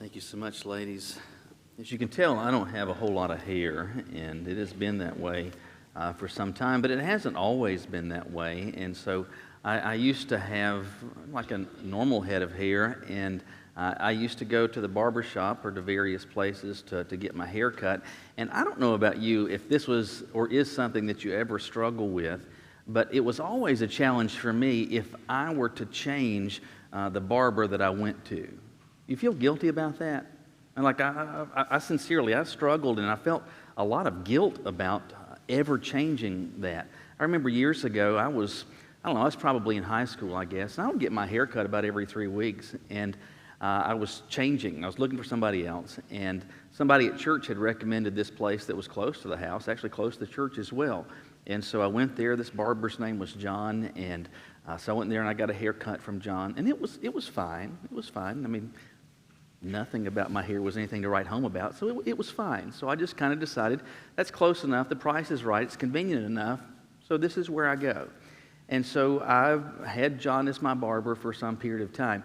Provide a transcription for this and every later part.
Thank you so much, ladies. As you can tell, I don't have a whole lot of hair, and it has been that way for some time, but it hasn't always been that way. And so I used to have like a normal head of hair, and I used to go to the barber shop or to various places to get my hair cut. And I don't know about you if this was or is something that you ever struggle with, but it was always a challenge for me if I were to change the barber that I went to. You feel guilty about that? And like I sincerely, I struggled and I felt a lot of guilt about ever changing that. I remember years ago, I was probably in high school, I guess, and I would get my hair cut about every 3 weeks, and I was changing. I was looking for somebody else, and somebody at church had recommended this place that was close to the house, actually close to the church as well. And so I went there. This barber's name was John, and so I went there and I got a haircut from John, and it was fine. It was fine. I mean, nothing about my hair was anything to write home about, so it was fine. So I just kind of decided that's close enough. The price is right. It's convenient enough. So this is where I go. And so I had John as my barber for some period of time.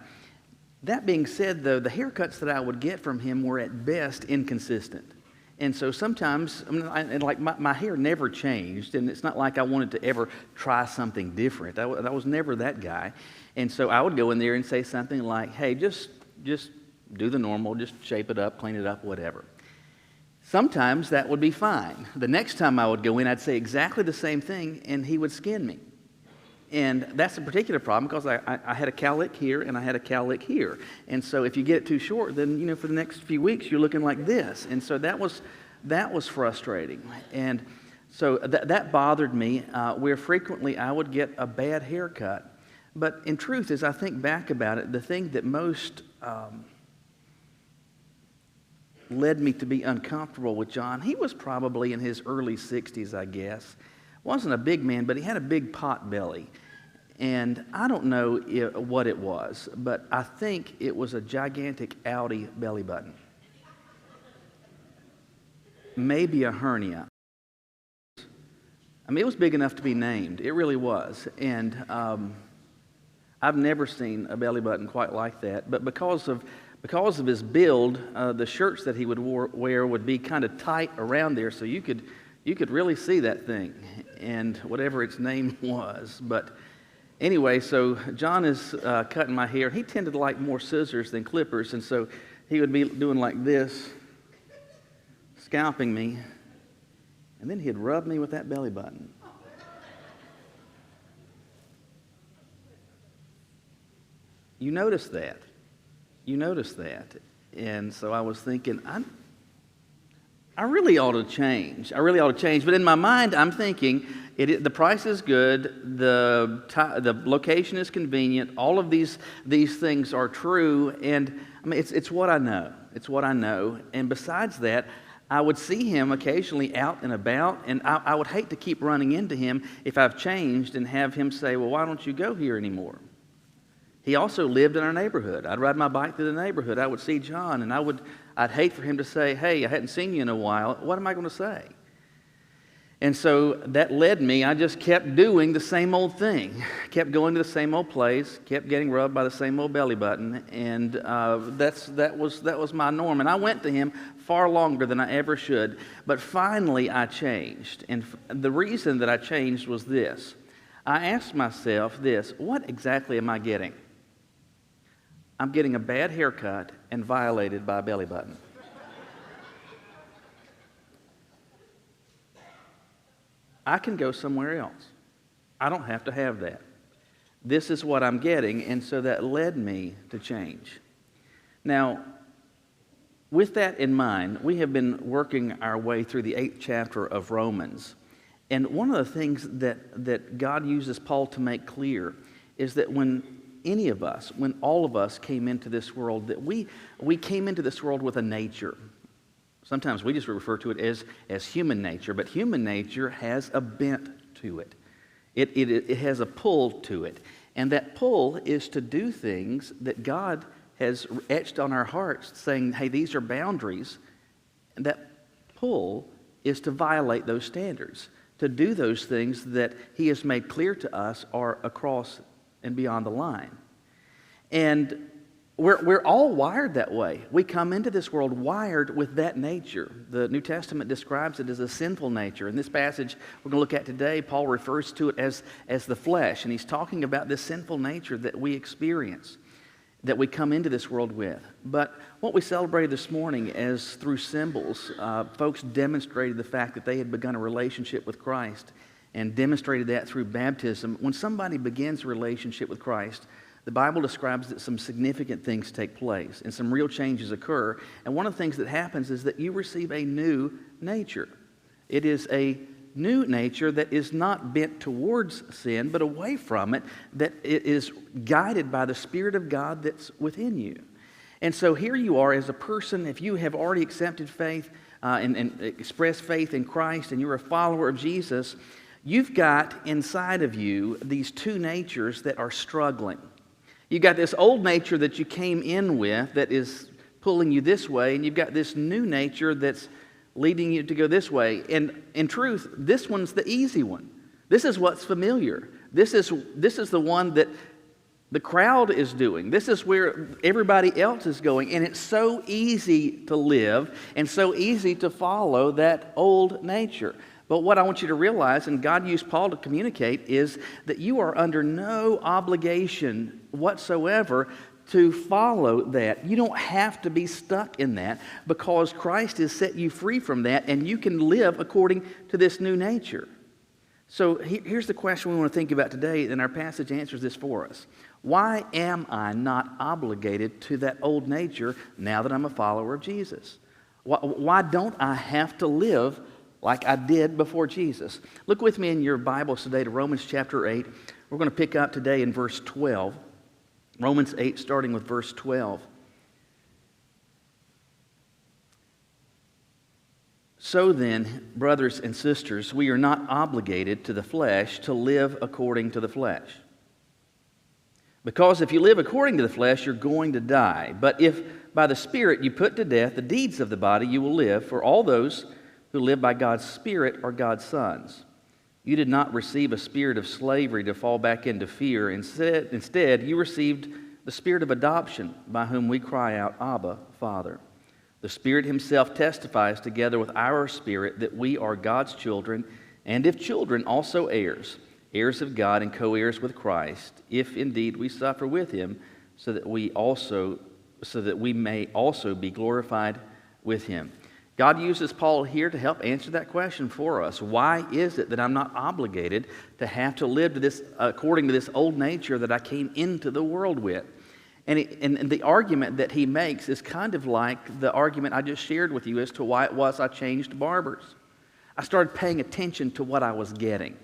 That being said, though, the haircuts that I would get from him were at best inconsistent. And so sometimes, my hair never changed, and it's not like I wanted to ever try something different. I was never that guy. And so I would go in there and say something like, hey, just do the normal, just shape it up, clean it up, whatever. Sometimes that would be fine. The next time I would go in, I'd say exactly the same thing, and he would skin me. And that's a particular problem because I had a cowlick here and I had a cowlick here. And so if you get it too short, then, for the next few weeks, you're looking like this. And so that was frustrating. And so that bothered me, where frequently I would get a bad haircut. But in truth, as I think back about it, the thing that most led me to be uncomfortable with John, he was probably in his early 60s, I guess. Wasn't a big man, but he had a big pot belly. And I don't know what it was, but I think it was a gigantic Audi belly button. Maybe a hernia. I mean, it was big enough to be named. It really was. And I've never seen a belly button quite like that. But because of his build, the shirts that he would wear would be kind of tight around there, so you could really see that thing and whatever its name was. But anyway, so John is cutting my hair. He tended to like more scissors than clippers, and so he would be doing like this, scalping me, and then he'd rub me with that belly button. You notice that. And so I was thinking, I really ought to change. But in my mind, I'm thinking, the price is good, the location is convenient, all of these things are true, and I mean, it's what I know. It's what I know. And besides that, I would see him occasionally out and about, and I would hate to keep running into him if I've changed and have him say, well, why don't you go here anymore? He also lived in our neighborhood. I'd ride my bike through the neighborhood. I would see John, and I'd hate for him to say, hey, I hadn't seen you in a while. What am I going to say? And so that led me, I just kept doing the same old thing. Kept going to the same old place, kept getting rubbed by the same old belly button, and that was my norm. And I went to him far longer than I ever should. But finally I changed. And the reason that I changed was this. I asked myself this, what exactly am I getting? I'm getting a bad haircut and violated by a belly button. I can go somewhere else. I don't have to have that. This is what I'm getting, and so that led me to change. Now, with that in mind, we have been working our way through the 8th chapter of Romans. And one of the things that God uses Paul to make clear is that when all of us came into this world, that we came into this world with a nature. Sometimes we just refer to it as human nature, but human nature has a bent to it. It has a pull to it. And that pull is to do things that God has etched on our hearts, saying, hey, these are boundaries. And that pull is to violate those standards, to do those things that He has made clear to us are across and beyond the line. And We're all wired that way. We come into this world wired with that nature. The New Testament describes it as a sinful nature. In this passage we're going to look at today, Paul refers to it as the flesh, and he's talking about this sinful nature that we experience, that we come into this world with. But what we celebrated this morning, as through symbols, folks demonstrated the fact that they had begun a relationship with Christ, and demonstrated that through baptism. When somebody begins a relationship with Christ, the Bible describes that some significant things take place and some real changes occur. And one of the things that happens is that you receive a new nature. It is a new nature that is not bent towards sin, but away from it, that it is guided by the Spirit of God that's within you. And so here you are as a person, if you have already accepted faith and expressed faith in Christ, and you're a follower of Jesus, you've got inside of you these two natures that are struggling. You've got this old nature that you came in with that is pulling you this way, and you've got this new nature that's leading you to go this way. And in truth, this one's the easy one. This is what's familiar. This is the one that the crowd is doing. This is where everybody else is going. And it's so easy to live and so easy to follow that old nature. But what I want you to realize, and God used Paul to communicate, is that you are under no obligation whatsoever to follow that. You don't have to be stuck in that, because Christ has set you free from that, and you can live according to this new nature. So here's the question we want to think about today, and our passage answers this for us. Why am I not obligated to that old nature now that I'm a follower of Jesus? Why don't I have to live like I did before Jesus? Look with me in your Bibles today to Romans chapter 8. We're going to pick up today in verse 12. Romans 8, starting with verse 12. So then, brothers and sisters, we are not obligated to the flesh to live according to the flesh. Because if you live according to the flesh, you're going to die. But if by the Spirit you put to death the deeds of the body, you will live. For all those who live by God's Spirit are God's sons. You did not receive a spirit of slavery to fall back into fear. Instead, you received the spirit of adoption, by whom we cry out, Abba, Father. The Spirit Himself testifies together with our spirit that we are God's children, and if children, also heirs, heirs of God and co-heirs with Christ, if indeed we suffer with Him, so that we may also be glorified with Him. God uses Paul here to help answer that question for us. Why is it that I'm not obligated to have to live to this according to this old nature that I came into the world with? And the argument that he makes is kind of like the argument I just shared with you as to why it was I changed barbers. I started paying attention to what I was getting.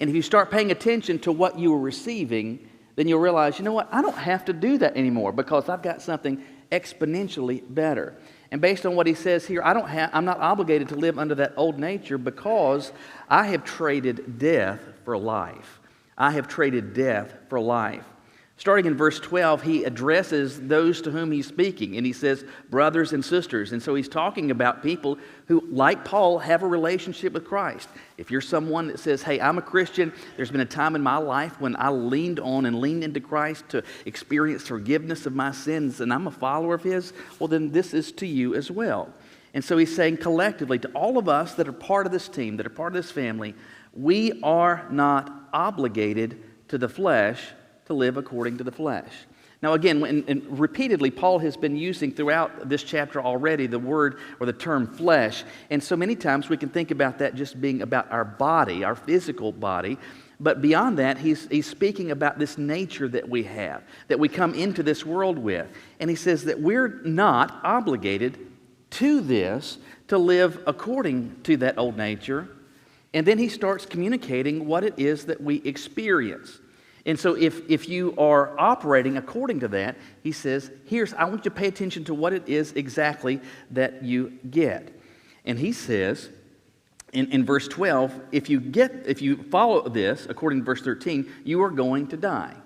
And if you start paying attention to what you were receiving, then you'll realize, you know what, I don't have to do that anymore, because I've got something exponentially better. And based on what he says here, I'm not obligated to live under that old nature, because I have traded death for life. I have traded death for life. Starting in verse 12, he addresses those to whom he's speaking, and he says, brothers and sisters. And so he's talking about people who, like Paul, have a relationship with Christ. If you're someone that says, hey, I'm a Christian, there's been a time in my life when I leaned on and leaned into Christ to experience forgiveness of my sins, and I'm a follower of His, well, then this is to you as well. And so he's saying collectively to all of us that are part of this team, that are part of this family, we are not obligated to the flesh to live according to the flesh. Now again, and repeatedly, Paul has been using throughout this chapter already the word or the term flesh. And so many times we can think about that just being about our body, our physical body. But beyond that, he's speaking about this nature that we have, that we come into this world with. And he says that we're not obligated to this to live according to that old nature. And then he starts communicating what it is that we experience. And so if you are operating according to that, he says, I want you to pay attention to what it is exactly that you get. And he says in verse 12, if you follow this, according to verse 13, you are going to die.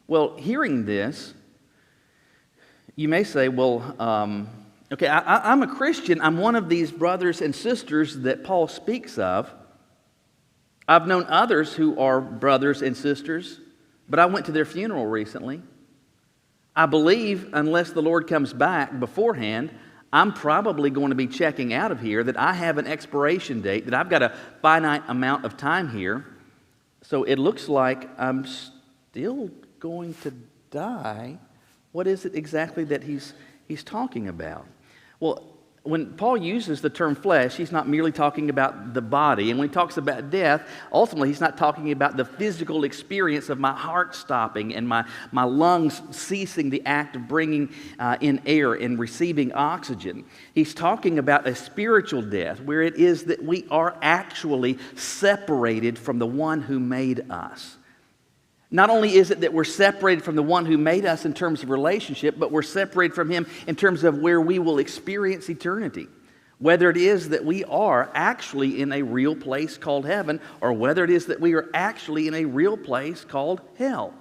Well, hearing this, you may say, well, okay, I'm a Christian. I'm one of these brothers and sisters that Paul speaks of. I've known others who are brothers and sisters, but I went to their funeral recently. I believe, unless the Lord comes back beforehand, I'm probably going to be checking out of here, that I have an expiration date, that I've got a finite amount of time here. So it looks like I'm still going to die. What is it exactly that he's talking about? Well, when Paul uses the term flesh, he's not merely talking about the body. And when he talks about death, ultimately he's not talking about the physical experience of my heart stopping and my lungs ceasing the act of bringing in air and receiving oxygen. He's talking about a spiritual death, where it is that we are actually separated from the one who made us. Not only is it that we're separated from the one who made us in terms of relationship, but we're separated from him in terms of where we will experience eternity. Whether it is that we are actually in a real place called heaven, or whether it is that we are actually in a real place called hell.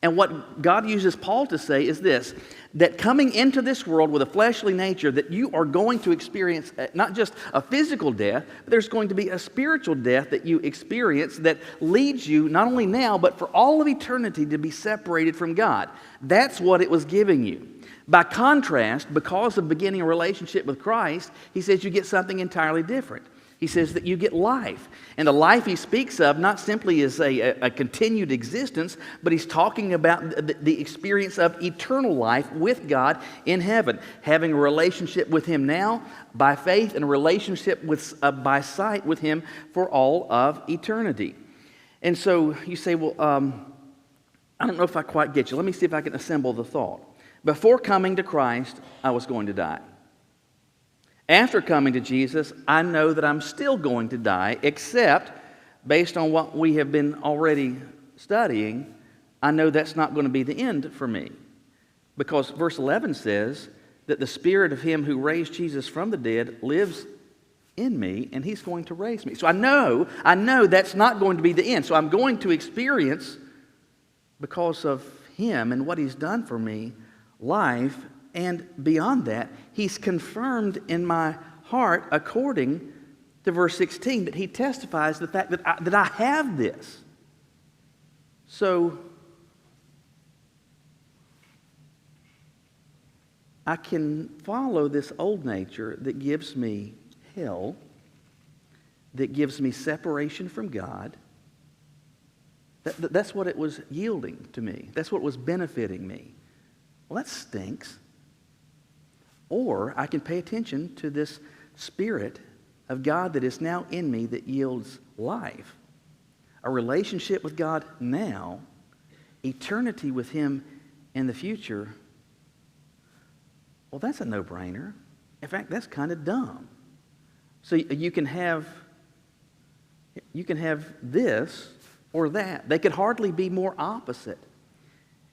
And what God uses Paul to say is this, that coming into this world with a fleshly nature, that you are going to experience not just a physical death, but there's going to be a spiritual death that you experience that leads you not only now, but for all of eternity to be separated from God. That's what it was giving you. By contrast, because of beginning a relationship with Christ, he says you get something entirely different. He says that you get life. And the life he speaks of not simply is a continued existence, but he's talking about the experience of eternal life with God in heaven. Having a relationship with him now by faith, and a relationship by sight with him for all of eternity. And so you say, well, I don't know if I quite get you. Let me see if I can assemble the thought. Before coming to Christ, I was going to die. After coming to Jesus, I know that I'm still going to die, except based on what we have been already studying, I know that's not going to be the end for me. Because verse 11 says that the Spirit of him who raised Jesus from the dead lives in me, and he's going to raise me. So I know that's not going to be the end. So I'm going to experience, because of him and what he's done for me, life. And beyond that, he's confirmed in my heart, according to verse 16, that he testifies the fact that I have this. So I can follow this old nature that gives me hell, that gives me separation from God. That's what it was yielding to me. That's what was benefiting me. Well, that stinks. Or I can pay attention to this Spirit of God that is now in me that yields life. A relationship with God now, eternity with him in the future. Well, that's a no-brainer. In fact, that's kind of dumb. So you can have this or that. They could hardly be more opposite.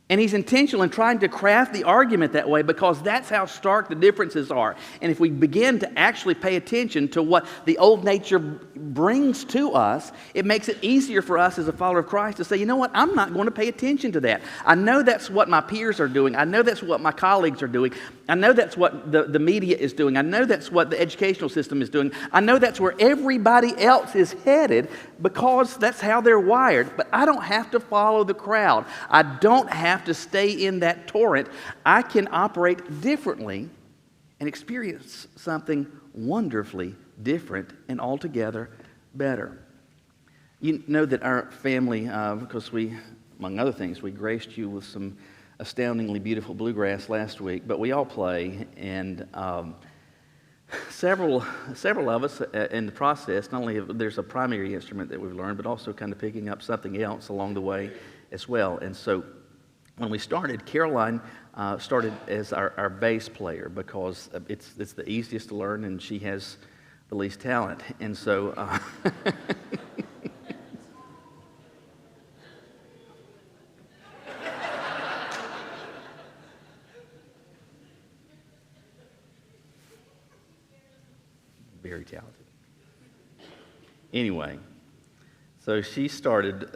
And he's intentional in trying to craft the argument that way, because that's how stark the differences are. And if we begin to actually pay attention to what the old nature brings to us, it makes it easier for us as a follower of Christ to say, you know what, I'm not going to pay attention to that. I know that's what my peers are doing. I know that's what my colleagues are doing. I know that's what the media is doing. I know that's what the educational system is doing. I know that's where everybody else is headed, because that's how they're wired. But I don't have to follow the crowd. I don't have to stay in that torrent. I can operate differently and experience something wonderfully different and altogether better. You know that our family, because we, among other things, we graced you with some astoundingly beautiful bluegrass last week, but we all play, and several of us in the process, not only there's a primary instrument that we've learned, but also kind of picking up something else along the way as well. And so when we started, Caroline started as our bass player, because it's the easiest to learn, and she has the least talent. And so very talented. Anyway, so she started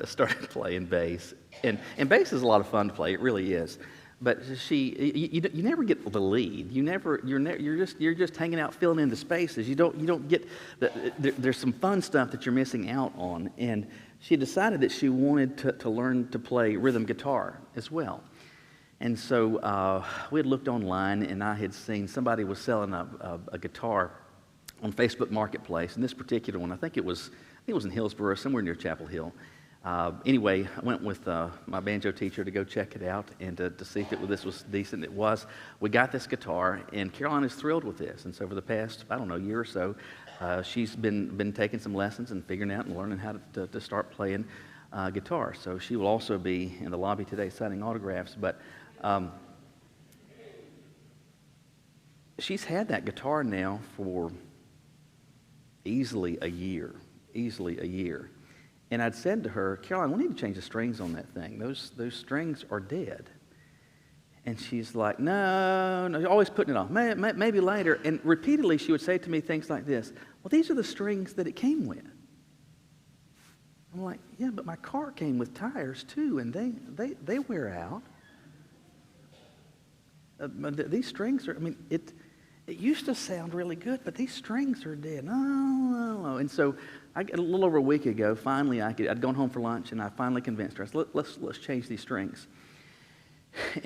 playing bass, and bass is a lot of fun to play. It really is. But you never get the lead. You're just hanging out, filling in the spaces. You don't get there's some fun stuff that you're missing out on. And she decided that she wanted to learn to play rhythm guitar as well. And so we had looked online, and I had seen somebody was selling a guitar on Facebook Marketplace. And this particular one, I think it was in Hillsboro, somewhere near Chapel Hill. Anyway, I went with my banjo teacher to go check it out and to see if this was decent. It was. We got this guitar, and Caroline is thrilled with this. And so for the past, year or so, she's been taking some lessons and figuring out and learning how to start playing guitar. So she will also be in the lobby today signing autographs. But she's had that guitar now for easily a year. And I'd said to her, Caroline, we need to change the strings on that thing. Those strings are dead. And she's like, no, you're always putting it off. Maybe later. And repeatedly she would say to me things like this, well, these are the strings that it came with. I'm like, yeah, but my car came with tires too, and they wear out. These strings are, it used to sound really good, but these strings are dead. No. And so a little over a week ago, finally, I'd gone home for lunch, and I finally convinced her. I said, let's change these strings.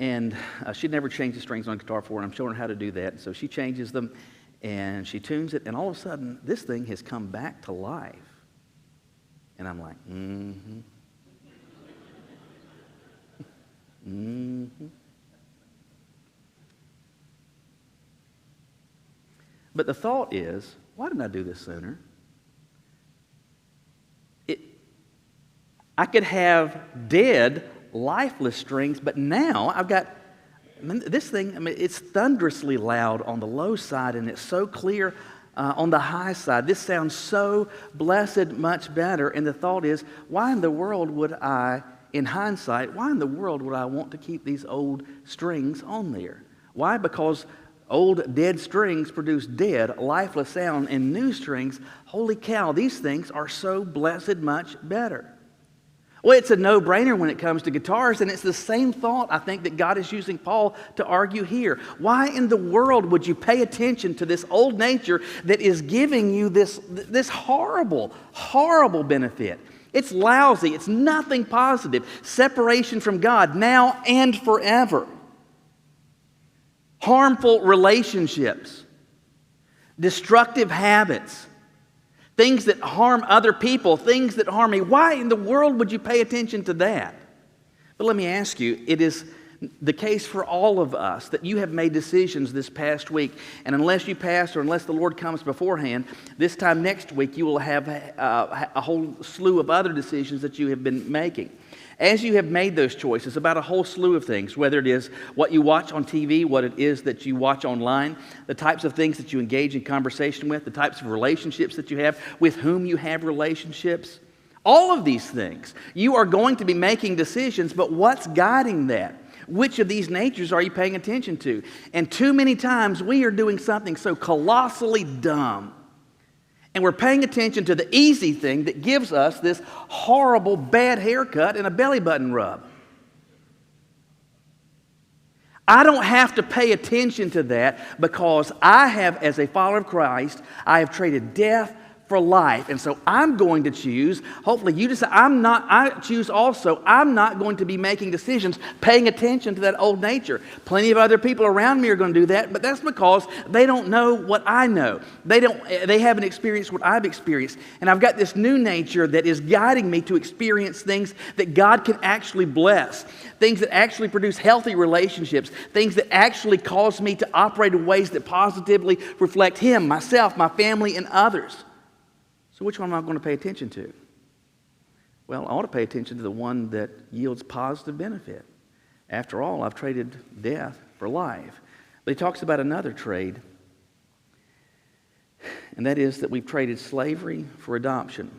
And she'd never changed the strings on a guitar before, and I'm showing her how to do that. So she changes them, and she tunes it, and all of a sudden, this thing has come back to life. And I'm like, But the thought is, why didn't I do this sooner? I could have dead, lifeless strings, but now I've got this thing. It's thunderously loud on the low side, and it's so clear on the high side. This sounds so blessed much better. And the thought is, why in the world would I, in hindsight, want to keep these old strings on there? Why? Because old dead strings produce dead, lifeless sound, and new strings, holy cow, these things are so blessed much better. Well, it's a no-brainer when it comes to guitars, and it's the same thought, I think, that God is using Paul to argue here. Why in the world would you pay attention to this old nature that is giving you this horrible, horrible benefit? It's lousy. It's nothing positive. Separation from God now and forever. Harmful relationships. Destructive habits. Things that harm other people, things that harm me. Why in the world would you pay attention to that? But let me ask you, it is the case for all of us that you have made decisions this past week, and unless you pass or unless the Lord comes beforehand, this time next week you will have a whole slew of other decisions that you have been making. As you have made those choices about a whole slew of things, whether it is what you watch on TV, what it is that you watch online, the types of things that you engage in conversation with, the types of relationships that you have, with whom you have relationships, all of these things, you are going to be making decisions, but what's guiding that? Which of these natures are you paying attention to? And too many times we are doing something so colossally dumb. And we're paying attention to the easy thing that gives us this horrible bad haircut and a belly button rub. I don't have to pay attention to that because I have, as a follower of Christ, I have traded death for life. And so I'm going to choose, hopefully you decide, I'm not going to be making decisions paying attention to that old nature. Plenty of other people around me are going to do that, but that's because they don't know what I know. They haven't experienced what I've experienced. And I've got this new nature that is guiding me to experience things that God can actually bless. Things that actually produce healthy relationships. Things that actually cause me to operate in ways that positively reflect Him, myself, my family, and others. So which one am I going to pay attention to? Well, I ought to pay attention to the one that yields positive benefit. After all, I've traded death for life. But he talks about another trade, and that is that we've traded slavery for adoption.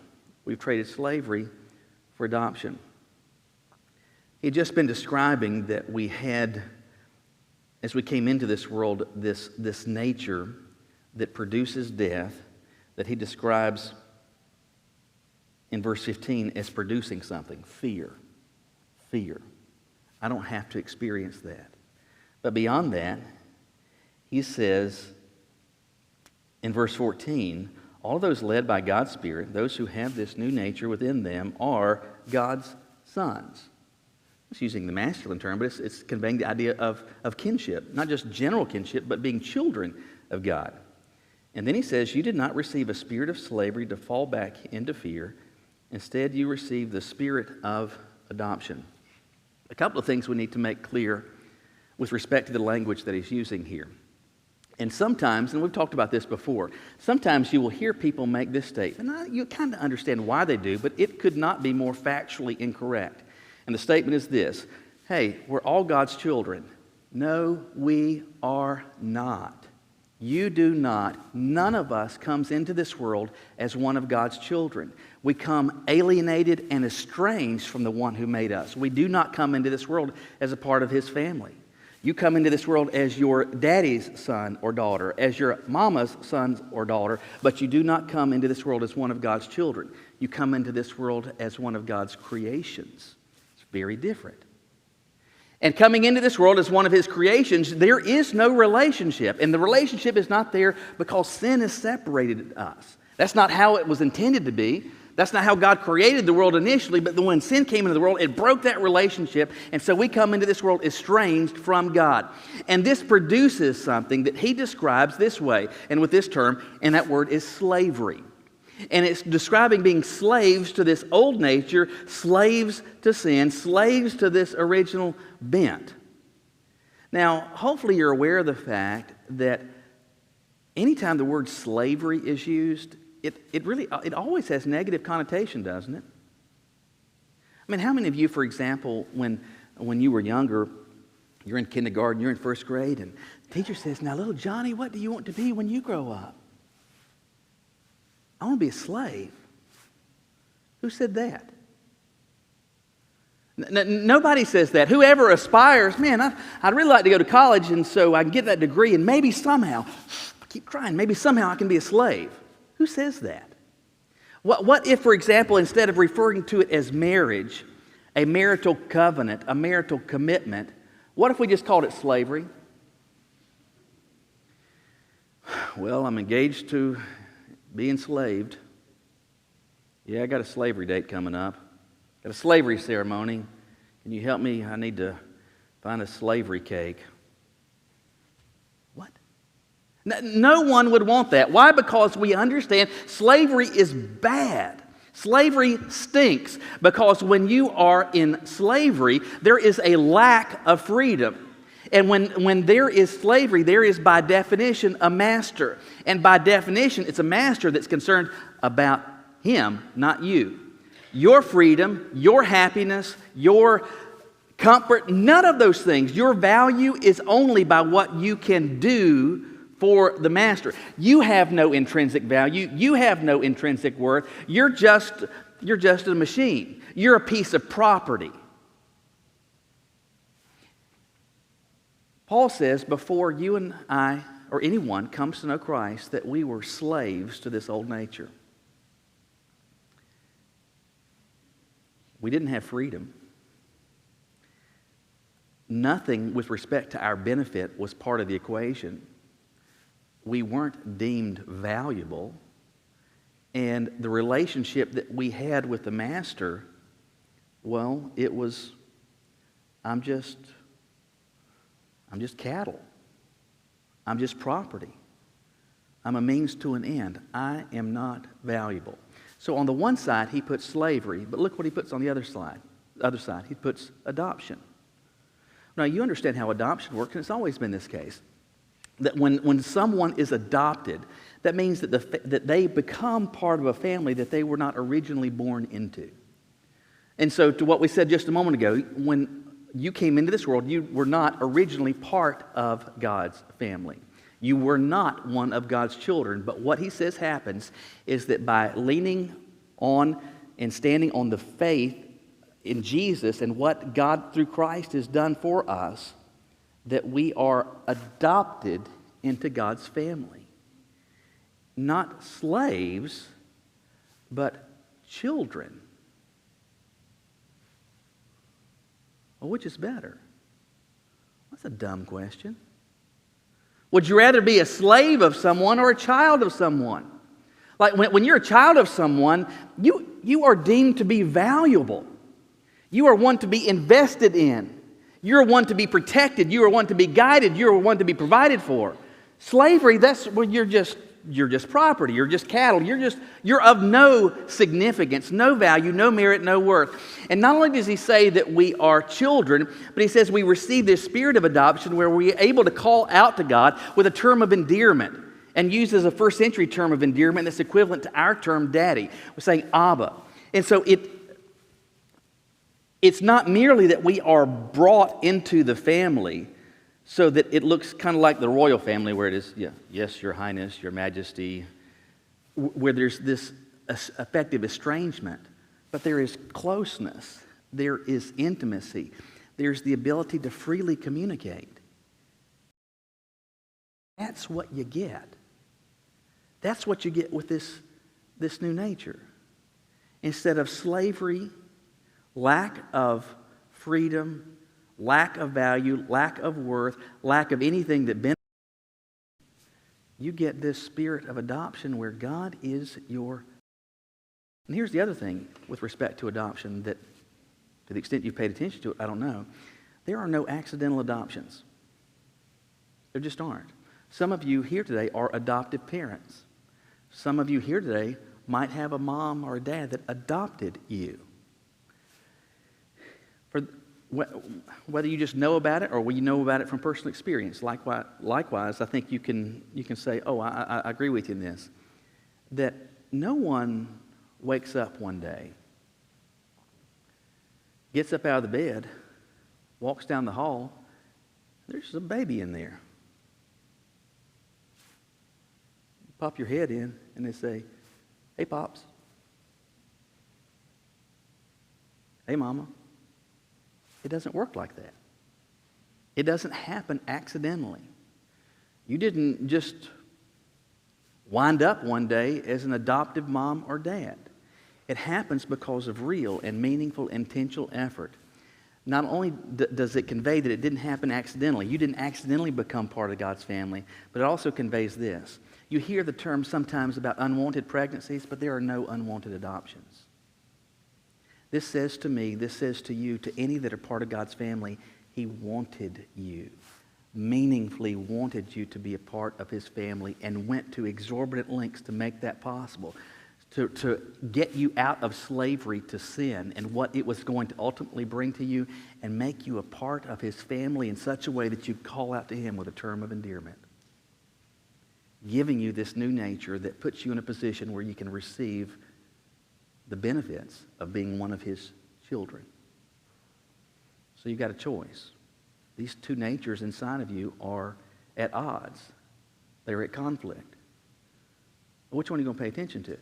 We've traded slavery for adoption. He had just been describing that we had, as we came into this world, this nature that produces death, that he describes in verse 15 as producing something, fear. Fear. I don't have to experience that. But beyond that, he says in verse 14, all those led by God's Spirit, those who have this new nature within them, are God's sons. It's using the masculine term, but it's conveying the idea of kinship, not just general kinship, but being children of God. And then he says, you did not receive a spirit of slavery to fall back into fear. Instead, you received the spirit of adoption. A couple of things we need to make clear with respect to the language that he's using here. And sometimes, and we've talked about this before, sometimes you will hear people make this statement. And you kind of understand why they do, but it could not be more factually incorrect. And the statement is this: hey, we're all God's children. No, we are not. You do not. None of us comes into this world as one of God's children. We come alienated and estranged from the one who made us. We do not come into this world as a part of His family. You come into this world as your daddy's son or daughter, as your mama's son or daughter, but you do not come into this world as one of God's children. You come into this world as one of God's creations. It's very different. And coming into this world as one of His creations, there is no relationship. And the relationship is not there because sin has separated us. That's not how it was intended to be. That's not how God created the world initially, but when sin came into the world, it broke that relationship, and so we come into this world estranged from God. And this produces something that he describes this way, and with this term, and that word is slavery. And it's describing being slaves to this old nature, slaves to sin, slaves to this original bent. Now, hopefully you're aware of the fact that anytime the word slavery is used, it always has negative connotation, doesn't it? I mean, how many of you, for example, when you were younger, you're in kindergarten, you're in first grade, and the teacher says, now, little Johnny, what do you want to be when you grow up? I want to be a slave. Who said that? Nobody says that. Whoever aspires, man, I'd really like to go to college, and so I can get that degree, and maybe somehow, I keep trying, maybe somehow I can be a slave. Who says that? What if, for example, instead of referring to it as marriage, a marital covenant, a marital commitment, what if we just called it slavery? Well, I'm engaged to be enslaved. Yeah, I got a slavery date coming up. Got a slavery ceremony. Can you help me? I need to find a slavery cake. What? No one would want that. Why? Because we understand slavery is bad. Slavery stinks because when you are in slavery, there is a lack of freedom. And when there is slavery, there is by definition a master. And by definition, it's a master that's concerned about him, not you. Your freedom, your happiness, your comfort, none of those things. Your value is only by what you can do for the master. You have no intrinsic value. You have no intrinsic worth. You're just a machine. You're a piece of property. Paul says before you and I or anyone comes to know Christ that we were slaves to this old nature. We didn't have freedom. Nothing with respect to our benefit was part of the equation. We weren't deemed valuable, and the relationship that we had with the master, well, it was, I'm just cattle. I'm just property. I'm a means to an end. I am not valuable. So on the one side, he puts slavery, but look what he puts on the other side. He puts adoption. Now, you understand how adoption works, and it's always been this case. That when someone is adopted, that means that they become part of a family that they were not originally born into. And so to what we said just a moment ago, when you came into this world, you were not originally part of God's family. You were not one of God's children. But what he says happens is that by leaning on and standing on the faith in Jesus and what God through Christ has done for us, that we are adopted into God's family. Not slaves, but children. Well, which is better? That's a dumb question. Would you rather be a slave of someone or a child of someone? Like when you're a child of someone, you are deemed to be valuable. You are one to be invested in. You're one to be protected. You are one to be guided. You are one to be provided for. Slavery, that's where you're just property. You're just cattle. You're of no significance, no value, no merit, no worth. And not only does he say that we are children, but he says we receive this spirit of adoption where we're able to call out to God with a term of endearment, and used as a first century term of endearment that's equivalent to our term daddy. We're saying Abba. And so it's not merely that we are brought into the family so that it looks kind of like the royal family where it is, yes, your highness, your majesty, where there's this effective estrangement, but there is closeness, there is intimacy, there's the ability to freely communicate. That's what you get. That's what you get with this new nature. Instead of slavery, lack of freedom, lack of value, lack of worth, lack of anything that benefits, you get this spirit of adoption where God is your. And here's the other thing with respect to adoption that, to the extent you've paid attention to it, I don't know. There are no accidental adoptions. There just aren't. Some of you here today are adoptive parents. Some of you here today might have a mom or a dad that adopted you. For whether you just know about it or you know about it from personal experience, likewise, I think you can say, oh, I agree with you in this, that no one wakes up one day, gets up out of the bed, walks down the hall, there's a baby in there. Pop your head in and they say, hey, Pops. Hey, Mama. It doesn't work like that. It doesn't happen accidentally. You didn't just wind up one day as an adoptive mom or dad. It happens because of real and meaningful intentional effort. Not only does it convey that it didn't happen accidentally, you didn't accidentally become part of God's family, but it also conveys this. You hear the term sometimes about unwanted pregnancies, but there are no unwanted adoptions. This says to me, this says to you, to any that are part of God's family, He wanted you, meaningfully wanted you to be a part of His family and went to exorbitant lengths to make that possible, to get you out of slavery to sin and what it was going to ultimately bring to you and make you a part of His family in such a way that you call out to Him with a term of endearment, giving you this new nature that puts you in a position where you can receive the benefits of being one of His children. So you've got a choice. These two natures inside of you are at odds. They're at conflict. Which one are you going to pay attention to?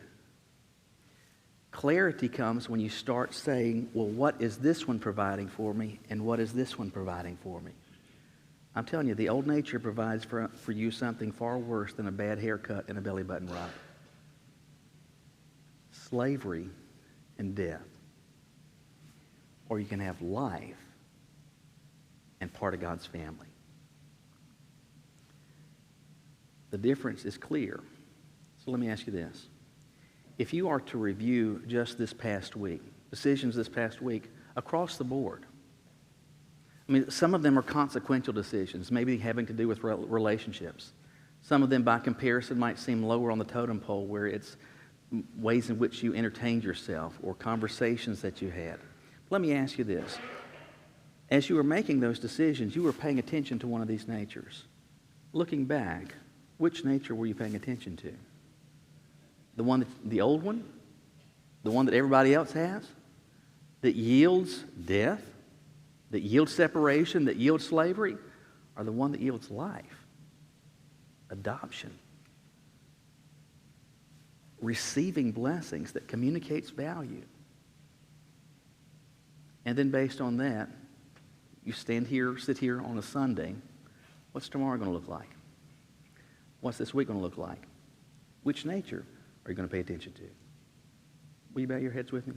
Clarity comes when you start saying, well, what is this one providing for me and what is this one providing for me? I'm telling you, the old nature provides for you something far worse than a bad haircut and a belly button ride. Slavery and death. Or you can have life and part of God's family. The difference is clear. So let me ask you this. If you are to review just this past week, decisions this past week, across the board, I mean, some of them are consequential decisions, maybe having to do with relationships. Some of them, by comparison, might seem lower on the totem pole, where it's ways in which you entertained yourself or conversations that you had. Let me ask you this. As you were making those decisions, you were paying attention to one of these natures. Looking back, which nature were you paying attention to? The old one? The one that everybody else has? That yields death? That yields separation? That yields slavery? Or the one that yields life? Adoption. Receiving blessings that communicates value. And then based on that, you sit here on a Sunday. What's tomorrow going to look like? What's this week going to look like? Which nature are you going to pay attention to? Will you bow your heads with me?